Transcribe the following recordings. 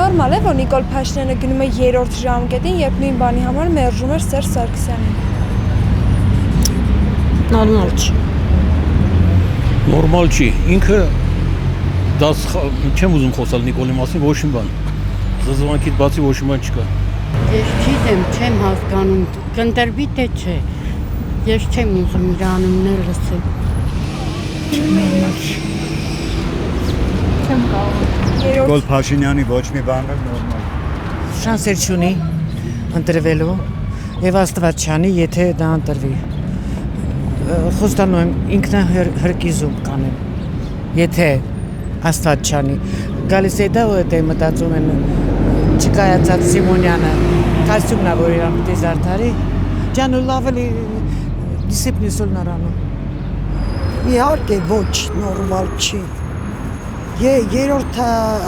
Նորմալ է, որ Նիկոլ Փաշինյանը գնում է 3-րդ ժամկետին, երբ նույն բանի համար մերժում էր Սերժ Սարգսյանին։ Նորմալ չի։ Նորմալ չի։ Ինքը դա չեմ ուզում խոսալ Նիկոլի մասին, ոչ մի բան։ Զզվանքից բացի ոչ մի բան չկա։ Ես չեմ հասկանում, կընտրվի թե չէ։ Ես չեմ ուզում իր անուններ լսել։ Չեմ կարող։ Նիկոլ Փաշինյանի ոչ մի բան նորմալ։ Շանսեր չունի ընտրվելու եւ Աստված չանի, եթե դա ընտրվի։ Խոստանում եմ ինքնահրկիզում կանեմ։ Եթե Աստված չանի, գալիս է դա ու դա մտածում են չկայացած Սիմոնյանը, կոստյումնա որ իրան պիտի զարդարի, ջան ու լավ էլի դիսիպլինսուլ նարանում։ Իհարկե ոչ, նորմալ չի։ Երրորդ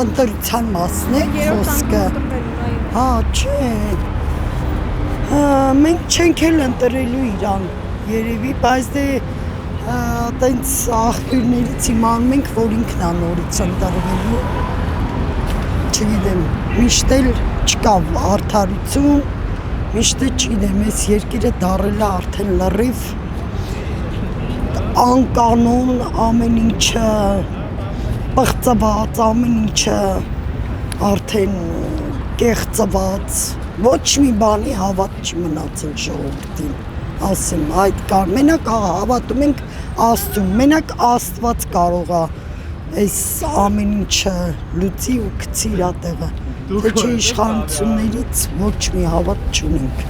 ընտրության մասն է խոսքը։ Հա, չէ։ Մենք չենք էլ ընտրելու իրան, երևի, բայց դե տենց աղբյուրներից իմանում ենք, որ ինքն է նորից ընտրվելու։ Չգիտեմ, միշտ էլ չկա արդարություն, միշտ էլ չգիտեմ, այս երկիրը դառել է արդեն լրիվ անկանոն, ամեն ինչը պղծված, ամեն ինչը արդեն կեղծված, ոչ մի բանի հավատ չի մնացել ժողովրդին, ասեմ, այդ կար, մենակ հավատում ենք Աստծուն, մենակ Աստված կարող է այս ամեն ինչը լուծի ու գցի իր տեղը, թե չէ իշխանություններից ոչ մի հավատ չունենք։